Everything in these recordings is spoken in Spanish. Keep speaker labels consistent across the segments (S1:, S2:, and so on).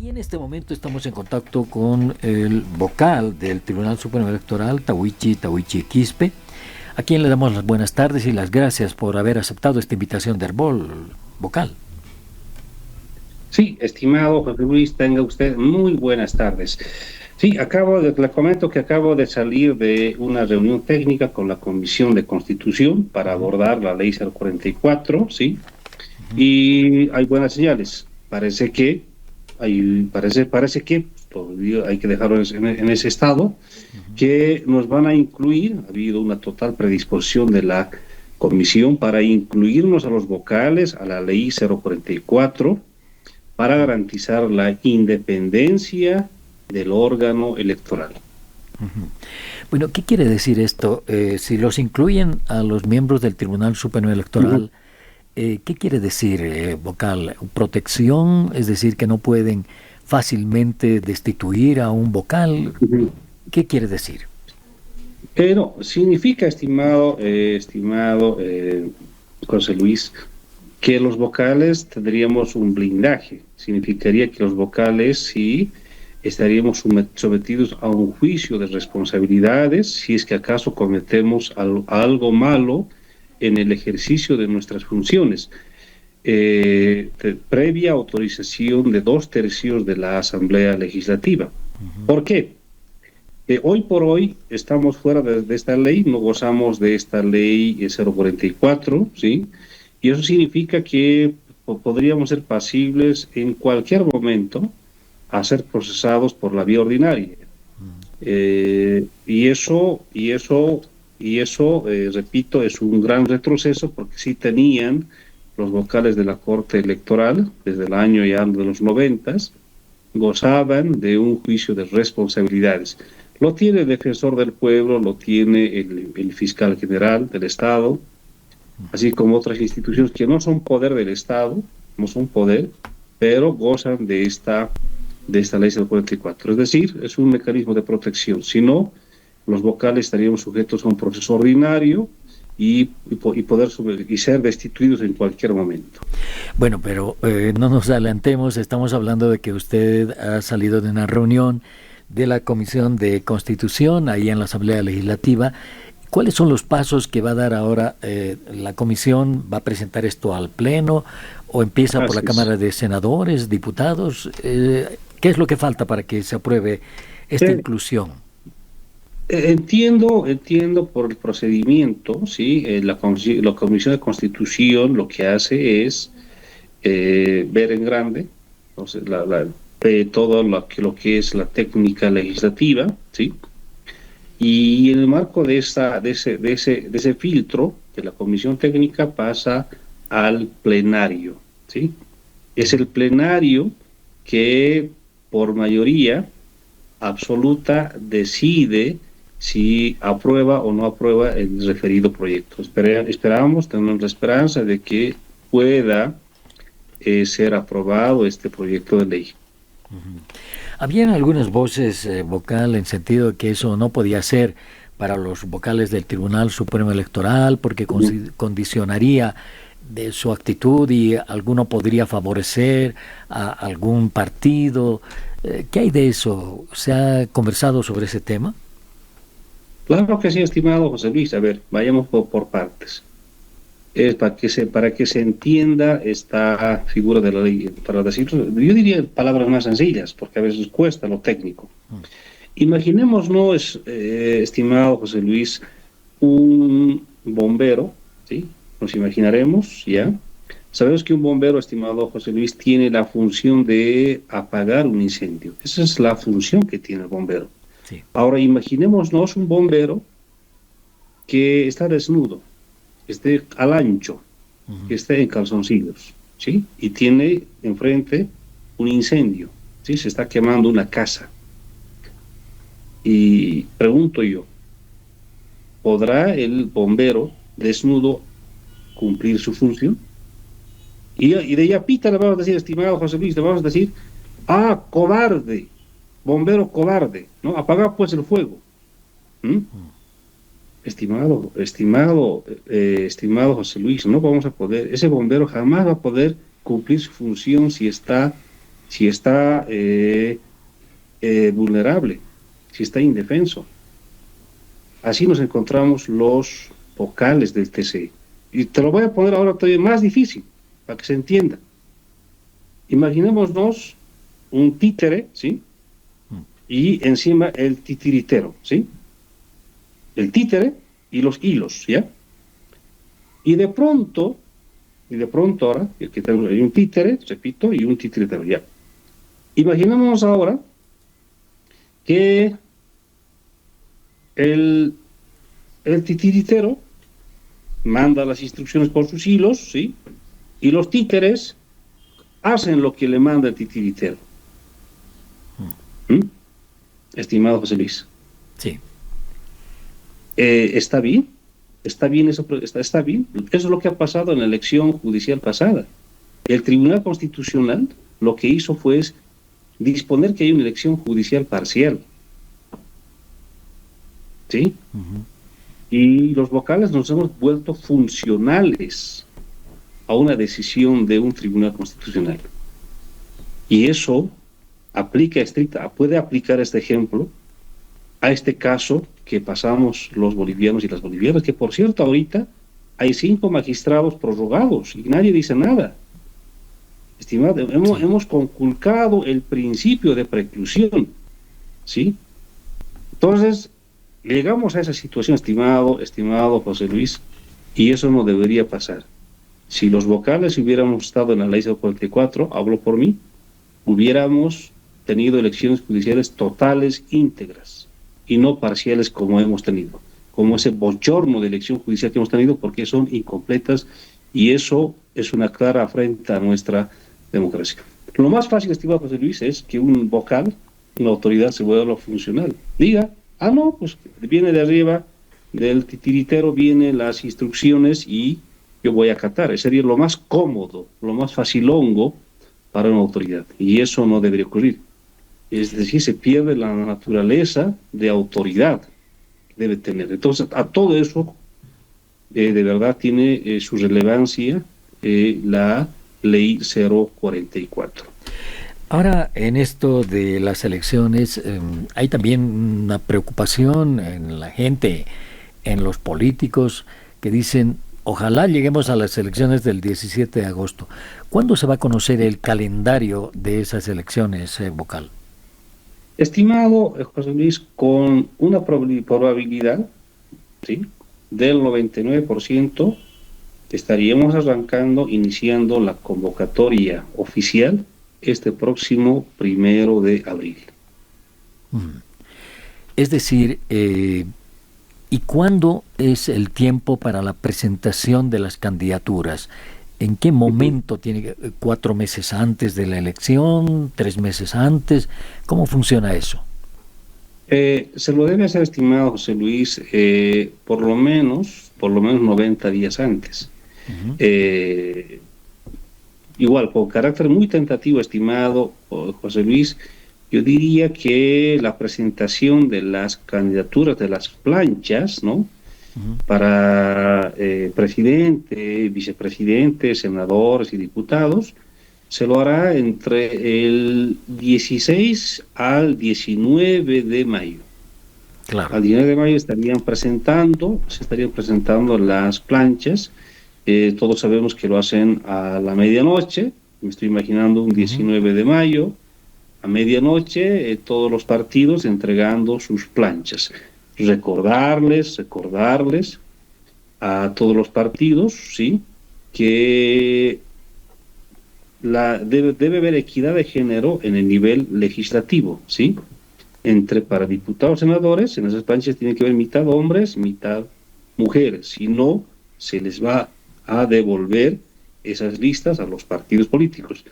S1: Y en este momento estamos en contacto con el vocal del Tribunal Supremo Electoral, Tawichi Quispe, a quien le damos las buenas tardes y las gracias por haber aceptado esta invitación de Herbol, vocal.
S2: Sí, estimado José Luis, tenga usted muy buenas tardes. Sí, le comento que acabo de salir de una reunión técnica con la Comisión de Constitución para abordar la Ley 044, ¿sí? Y hay buenas señales. Parece que todavía hay que dejarlo en ese estado, que nos van a incluir. Ha habido una total predisposición de la Comisión para incluirnos a los vocales a la Ley 044, para garantizar la independencia del órgano electoral.
S1: Bueno, ¿qué quiere decir esto? Si los incluyen a los miembros del Tribunal Supremo Electoral, ¿qué quiere decir, vocal? ¿Protección? Es decir, que no pueden fácilmente destituir a un vocal. ¿Qué quiere decir?
S2: No, significa, estimado José Luis, que los vocales tendríamos un blindaje. Significaría que los vocales sí estaríamos sometidos a un juicio de responsabilidades si es que acaso cometemos algo malo en el ejercicio de nuestras funciones, previa autorización de 2/3 de la Asamblea Legislativa. ¿Por qué? Hoy por hoy estamos fuera de esta ley, no gozamos de esta ley 044, ¿sí? Y eso significa que podríamos ser pasibles en cualquier momento a ser procesados por la vía ordinaria. Y eso, repito, es un gran retroceso, porque sí tenían los vocales de la Corte Electoral, desde el año ya de los 90, gozaban de un juicio de responsabilidades. Lo tiene el defensor del pueblo, lo tiene el fiscal general del Estado, así como otras instituciones que no son poder del Estado, no son poder, pero gozan de esta ley 044. Es decir, es un mecanismo de protección. Si no, los vocales estaríamos sujetos a un proceso ordinario y ser destituidos en cualquier momento.
S1: Bueno, pero no nos adelantemos, estamos hablando de que usted ha salido de una reunión de la Comisión de Constitución ahí en la Asamblea Legislativa. ¿Cuáles son los pasos que va a dar ahora la comisión? ¿Va a presentar esto al Pleno o empieza por la Cámara de Senadores, diputados? ¿Qué es lo que falta para que se apruebe esta inclusión?
S2: Entiendo por el procedimiento, ¿sí? La Comisión de Constitución lo que hace es ver en grande, entonces, todo lo que es la técnica legislativa, ¿sí? Y en el marco de ese filtro de la comisión técnica pasa al plenario, ¿sí? Es el plenario que por mayoría absoluta decide si aprueba o no aprueba el referido proyecto. Tenemos la esperanza de que pueda ser aprobado este proyecto de ley.
S1: Habían algunas voces vocal en sentido de que eso no podía ser para los vocales del Tribunal Supremo Electoral porque condicionaría de su actitud y alguno podría favorecer a algún partido. ¿Qué hay de eso? ¿Se ha conversado sobre ese tema?
S2: Claro que sí, estimado José Luis. A ver, vayamos por partes. Para que se entienda esta figura de la ley, para decirlo, yo diría palabras más sencillas, porque a veces cuesta lo técnico. Imaginémonos, estimado José Luis, un bombero, ¿sí? Nos imaginaremos, ¿ya? Sabemos que un bombero, estimado José Luis, tiene la función de apagar un incendio. Esa es la función que tiene el bombero.
S1: Sí.
S2: Ahora, imaginémonos un bombero que está desnudo, esté al ancho, que esté en calzoncillos, ¿sí? Y tiene enfrente un incendio, ¿sí? Se está quemando una casa. Y pregunto yo, ¿podrá el bombero desnudo cumplir su función? Y de ella pita le vamos a decir, estimado José Luis, le vamos a decir, cobarde, bombero cobarde, ¿no? Apaga pues el fuego. Estimado José Luis, no vamos a poder, ese bombero jamás va a poder cumplir su función si si está vulnerable, si está indefenso. Así nos encontramos los vocales del TC. Y te lo voy a poner ahora todavía más difícil, para que se entienda. Imaginémonos un títere, ¿sí? Y encima el titiritero, ¿sí? El títere y los hilos, ¿ya? Y de pronto ahora, que tengo hay un títere, repito, y un titiritero, ¿ya? Imaginémonos ahora que el titiritero manda las instrucciones por sus hilos, ¿sí? Y los títeres hacen lo que le manda el titiritero. ¿Mm? Estimado José Luis.
S1: Sí.
S2: ¿Está bien? ¿Está bien eso? ¿Está bien? Eso es lo que ha pasado en la elección judicial pasada. El Tribunal Constitucional lo que hizo fue disponer que hay una elección judicial parcial. ¿Sí?
S1: Uh-huh.
S2: Y los vocales nos hemos vuelto funcionales a una decisión de un tribunal constitucional. Y eso puede aplicar este ejemplo a este caso que pasamos los bolivianos y las bolivianas, que por cierto ahorita hay 5 magistrados prorrogados y nadie dice nada. Estimado, hemos conculcado el principio de preclusión, ¿sí? Entonces, llegamos a esa situación, estimado José Luis, y eso no debería pasar. Si los vocales hubiéramos estado en la ley 044, hablo por mí, hubiéramos tenido elecciones judiciales totales, íntegras, y no parciales como hemos tenido, como ese bochorno de elección judicial que hemos tenido, porque son incompletas, y eso es una clara afrenta a nuestra democracia. Lo más fácil, estimado José Luis, es que un vocal, una autoridad, se vuelva funcional. Diga, no, pues viene de arriba, del titiritero vienen las instrucciones y yo voy a acatar. Ese sería lo más cómodo, lo más facilongo para una autoridad. Y eso no debería ocurrir. Es decir, se pierde la naturaleza de autoridad que debe tener. Entonces, a todo eso, de verdad, tiene su relevancia la ley 044.
S1: Ahora, en esto de las elecciones, hay también una preocupación en la gente, en los políticos, que dicen, ojalá lleguemos a las elecciones del 17 de agosto. ¿Cuándo se va a conocer el calendario de esas elecciones, vocal?
S2: Estimado José Luis, con una probabilidad, ¿sí?, del 99%, estaríamos iniciando la convocatoria oficial este próximo 1 de abril.
S1: Es decir, ¿y cuándo es el tiempo para la presentación de las candidaturas? ¿En qué momento tiene? ¿4 meses antes de la elección? ¿3 meses antes? ¿Cómo funciona eso?
S2: Se lo debe hacer, estimado José Luis, por lo menos 90 días antes. Uh-huh. Igual, con carácter muy tentativo, estimado José Luis, yo diría que la presentación de las candidaturas, de las planchas, ¿no?, uh-huh, para presidente, vicepresidente, senadores y diputados, se lo hará entre el 16 al 19 de mayo.
S1: Claro.
S2: Al 19 de mayo se estarían presentando las planchas. Todos sabemos que lo hacen a la medianoche. Me estoy imaginando un 19 de mayo, a medianoche, todos los partidos entregando sus planchas. Recordarles a todos los partidos, ¿sí?, que debe haber equidad de género en el nivel legislativo, ¿sí? Para diputados, senadores, en esas planchas tiene que haber mitad hombres, mitad mujeres. Si no, se les va a devolver esas listas a los partidos políticos.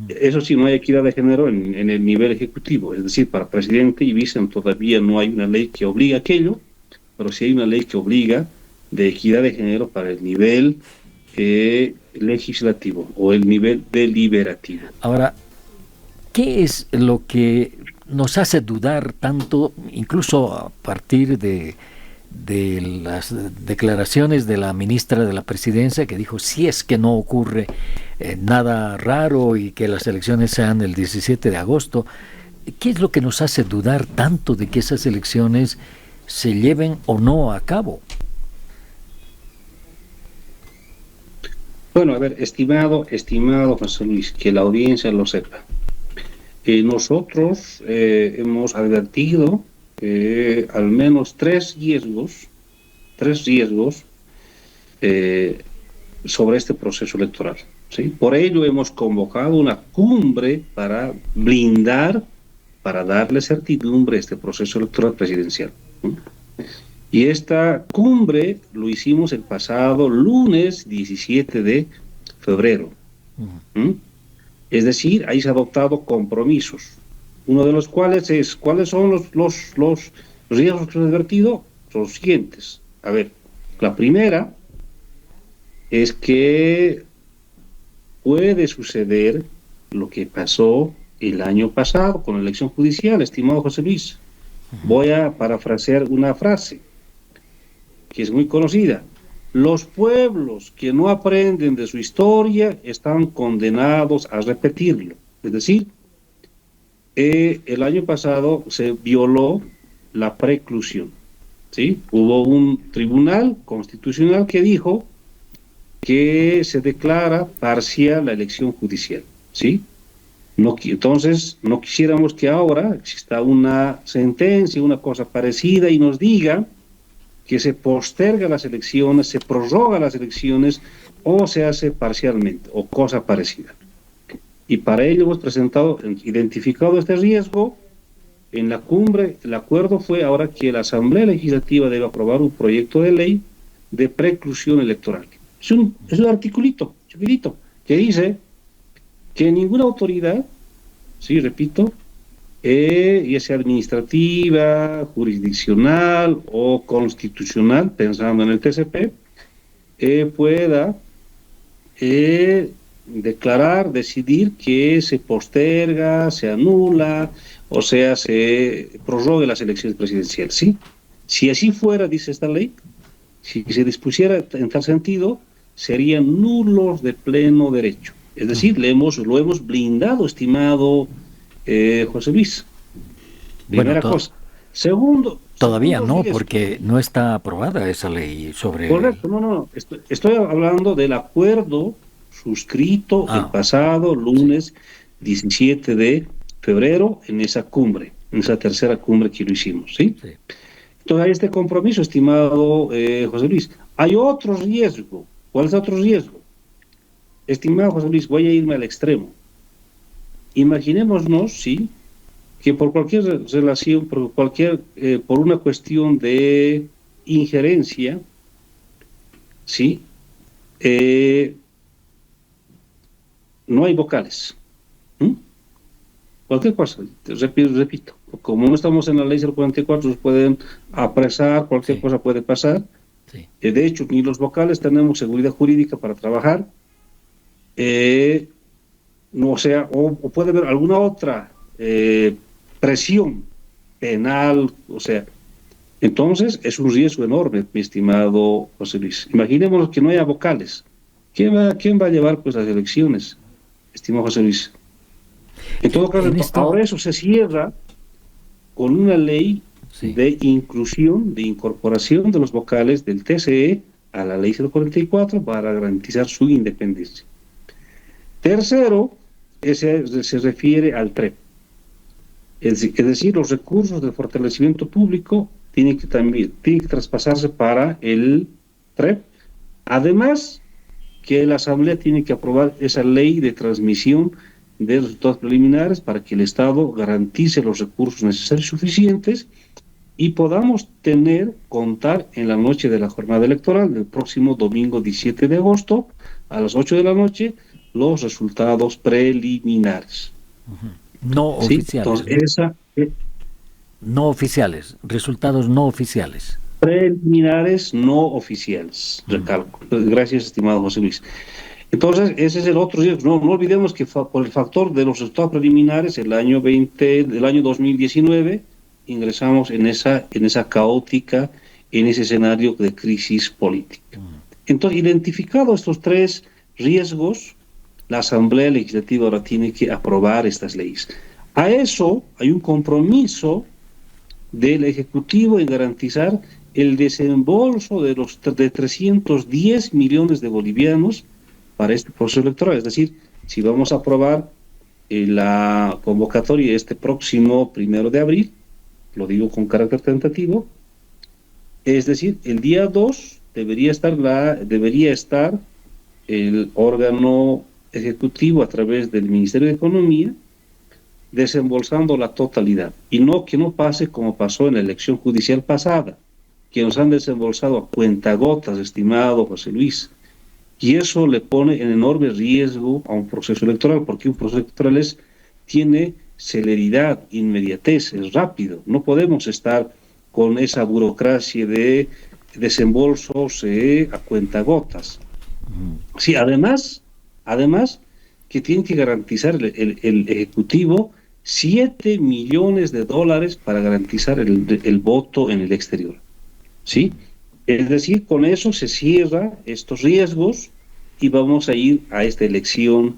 S2: Eso sí, no hay equidad de género en el nivel ejecutivo, es decir, para presidente y vice todavía no hay una ley que obliga aquello, pero sí hay una ley que obliga de equidad de género para el nivel legislativo o el nivel deliberativo.
S1: Ahora, ¿qué es lo que nos hace dudar tanto, incluso a partir de de las declaraciones de la ministra de la Presidencia, que dijo, si es que no ocurre nada raro y que las elecciones sean el 17 de agosto, ¿qué es lo que nos hace dudar tanto de que esas elecciones se lleven o no a cabo?
S2: Bueno, a ver, estimado José Luis, que la audiencia lo sepa. Nosotros hemos advertido al menos tres riesgos sobre este proceso electoral, ¿sí? Por ello hemos convocado una cumbre para blindar, para darle certidumbre a este proceso electoral presidencial, ¿sí? Y esta cumbre lo hicimos el pasado lunes 17 de febrero. ¿Sí? Es decir, ahí se han adoptado compromisos, uno de los cuales es, ¿cuáles son los riesgos que se han advertido? Son los siguientes. A ver, la primera es que puede suceder lo que pasó el año pasado con la elección judicial, estimado José Luis. Voy a parafrasear una frase que es muy conocida. Los pueblos que no aprenden de su historia están condenados a repetirlo. Es decir, el año pasado se violó la preclusión, ¿sí? Hubo un tribunal constitucional que dijo que se declara parcial la elección judicial, ¿sí? Entonces, no quisiéramos que ahora exista una sentencia, una cosa parecida y nos diga que se posterga las elecciones, se prorroga las elecciones o se hace parcialmente o cosa parecida. Y para ello hemos identificado este riesgo en la cumbre. El acuerdo fue ahora que la Asamblea Legislativa debe aprobar un proyecto de ley de preclusión electoral. Es un articulito chiquitito que dice que ninguna autoridad, sí, repito, ya sea administrativa, jurisdiccional o constitucional, pensando en el TCP, pueda declarar, decidir que se posterga, se anula, o sea, se prorrogue las elecciones presidenciales, ¿sí? Si así fuera, dice esta ley, si se dispusiera en tal sentido, serían nulos de pleno derecho. Es decir, lo hemos blindado, estimado José Luis. Primera cosa. Segundo.
S1: Todavía no, porque no está aprobada esa ley sobre...
S2: Correcto, no. Estoy hablando del acuerdo suscrito el pasado lunes 17 de febrero en esa cumbre, en esa tercera cumbre que lo hicimos, ¿sí? Sí. Entonces hay este compromiso, estimado José Luis. Hay otro riesgo. ¿Cuál es otro riesgo? Estimado José Luis, voy a irme al extremo. Imaginémonos, sí, que por cualquier relación, por una cuestión de injerencia, sí, no hay vocales. Cualquier cosa, repito, como no estamos en la ley 044, nos pueden apresar, cualquier cosa puede pasar. Sí. De hecho, ni los vocales tenemos seguridad jurídica para trabajar. No, o sea, o puede haber alguna otra presión penal, o sea, entonces es un riesgo enorme, mi estimado José Luis. Imaginémonos que no haya vocales. ¿Quién va a llevar pues las elecciones, estimado José Luis? En todo caso, ahora eso se cierra con una ley de inclusión, de incorporación de los vocales del TCE a la ley 044 para garantizar su independencia. Tercero, se refiere al TREP. Es decir, los recursos de fortalecimiento público tienen que traspasarse para el TREP. Además, que la Asamblea tiene que aprobar esa ley de transmisión de resultados preliminares para que el Estado garantice los recursos necesarios y suficientes y podamos contar en la noche de la jornada electoral del próximo domingo 17 de agosto a las 8 de la noche los resultados preliminares.
S1: No oficiales.
S2: Entonces,
S1: no oficiales, resultados no oficiales.
S2: Preliminares no oficiales, recalco. Gracias, estimado José Luis. Entonces, ese es el otro riesgo. No olvidemos que por el factor de los resultados preliminares, del año 2019, ingresamos en esa caótica en ese escenario de crisis política. Entonces, identificados estos tres riesgos, la Asamblea Legislativa ahora tiene que aprobar estas leyes. A eso hay un compromiso del Ejecutivo en garantizar el desembolso de 310 millones de bolivianos para este proceso electoral. Es decir, si vamos a aprobar la convocatoria este próximo 1 de abril, lo digo con carácter tentativo, es decir, el día 2 debería estar el órgano ejecutivo a través del Ministerio de Economía desembolsando la totalidad, y no que no pase como pasó en la elección judicial pasada, que nos han desembolsado a cuentagotas, estimado José Luis, y eso le pone en enorme riesgo a un proceso electoral, porque un proceso electoral tiene celeridad, inmediatez, es rápido. No podemos estar con esa burocracia de desembolsos a cuentagotas. Sí, además que tiene que garantizar el Ejecutivo 7 millones de dólares para garantizar el voto en el exterior. ¿Sí? Es decir, con eso se cierra estos riesgos y vamos a ir a esta elección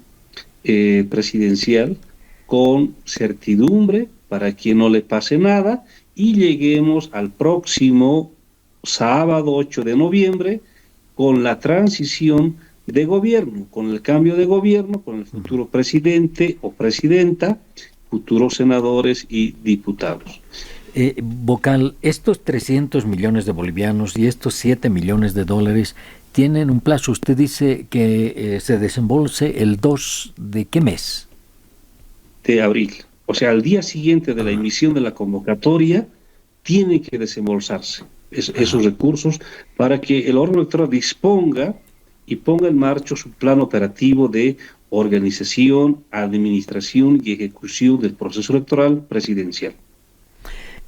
S2: presidencial con certidumbre para que no le pase nada y lleguemos al próximo sábado 8 de noviembre con la transición de gobierno, con el cambio de gobierno, con el futuro presidente o presidenta, futuros senadores y diputados.
S1: Vocal, estos 300 millones de bolivianos y estos 7 millones de dólares tienen un plazo. Usted dice que se desembolse el 2 de ¿qué mes?
S2: De abril. O sea, al día siguiente de la emisión de la convocatoria, tiene que desembolsarse esos recursos para que el órgano electoral disponga y ponga en marcha su plan operativo de organización, administración y ejecución del proceso electoral presidencial.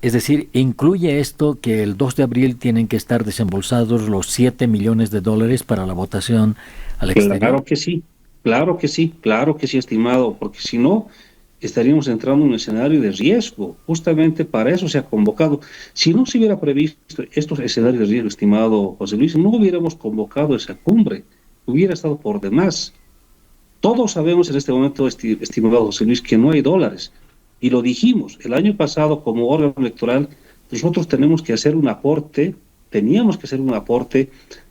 S1: Es decir, ¿incluye esto que el 2 de abril tienen que estar desembolsados los 7 millones de dólares para la votación al exterior?
S2: Claro que sí, estimado, porque si no, estaríamos entrando en un escenario de riesgo. Justamente para eso se ha convocado. Si no se hubiera previsto estos escenarios de riesgo, estimado José Luis, no hubiéramos convocado esa cumbre, hubiera estado por demás. Todos sabemos en este momento, estimado José Luis, que no hay dólares. Y lo dijimos, el año pasado como órgano electoral, nosotros teníamos que hacer un aporte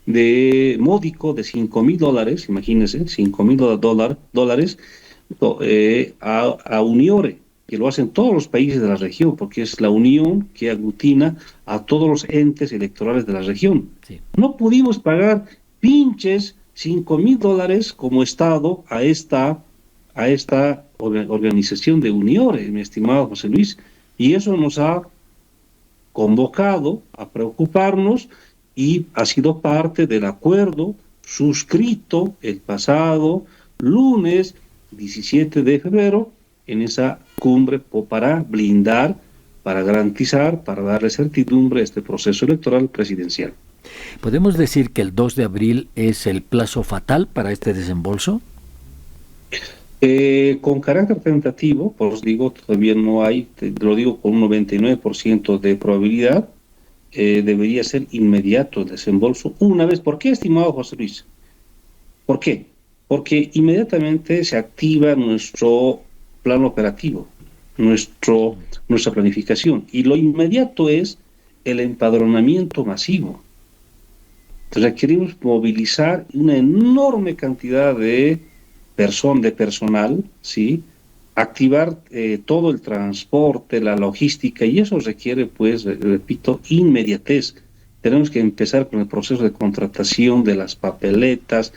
S2: de módico de $5,000, imagínense, $5,000 a Uniore, que lo hacen todos los países de la región, porque es la unión que aglutina a todos los entes electorales de la región. Sí. No pudimos pagar pinches $5,000 como Estado a esta organización de Uniore, mi estimado José Luis, y eso nos ha convocado a preocuparnos y ha sido parte del acuerdo suscrito el pasado lunes 17 de febrero en esa cumbre para blindar, para garantizar, para darle certidumbre a este proceso electoral presidencial.
S1: ¿Podemos decir que el 2 de abril es el plazo fatal para este desembolso?
S2: Con carácter tentativo, pues digo, todavía no hay, lo digo con un 99% de probabilidad, debería ser inmediato el desembolso una vez. ¿Por qué, estimado José Luis? ¿Por qué? Porque inmediatamente se activa nuestro plan operativo, nuestra planificación, y lo inmediato es el empadronamiento masivo. Requerimos movilizar una enorme cantidad de personal, ¿sí? Activar todo el transporte, la logística, y eso requiere, pues, repito, inmediatez. Tenemos que empezar con el proceso de contratación de las papeletas.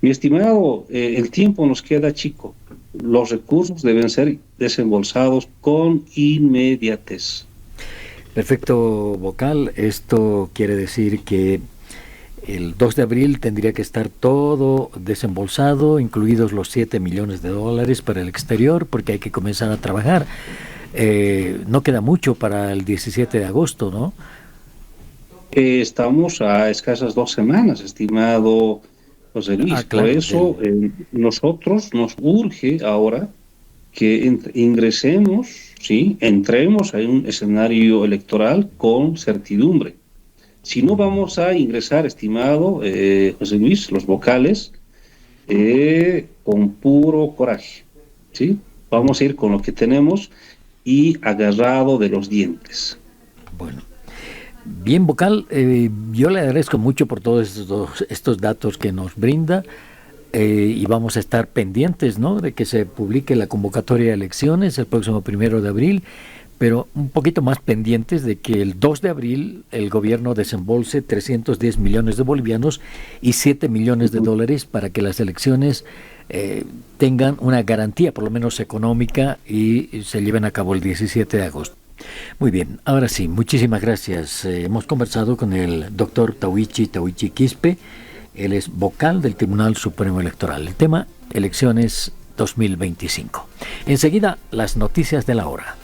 S2: Mi estimado, el tiempo nos queda chico. Los recursos deben ser desembolsados con inmediatez.
S1: Perfecto, Vocal. Esto quiere decir que el 2 de abril tendría que estar todo desembolsado, incluidos los 7 millones de dólares para el exterior, porque hay que comenzar a trabajar. No queda mucho para el 17 de agosto, ¿no?
S2: Estamos a escasas 2 semanas, estimado José Luis. Claro, por eso nosotros nos urge ahora que entremos a un escenario electoral con certidumbre. Si no, vamos a ingresar, estimado José Luis, los vocales con puro coraje, ¿sí? Vamos a ir con lo que tenemos y agarrado de los dientes.
S1: Bueno, bien, vocal, yo le agradezco mucho por todos estos datos que nos brinda, y vamos a estar pendientes, ¿no?, de que se publique la convocatoria de elecciones el próximo 1 de abril, pero un poquito más pendientes de que el 2 de abril el gobierno desembolse 310 millones de bolivianos y 7 millones de dólares para que las elecciones tengan una garantía, por lo menos económica, y se lleven a cabo el 17 de agosto. Muy bien, ahora sí, muchísimas gracias. Hemos conversado con el doctor Tahuichi Quispe. Él es vocal del Tribunal Supremo Electoral. El tema, elecciones 2025. Enseguida, las noticias de la hora.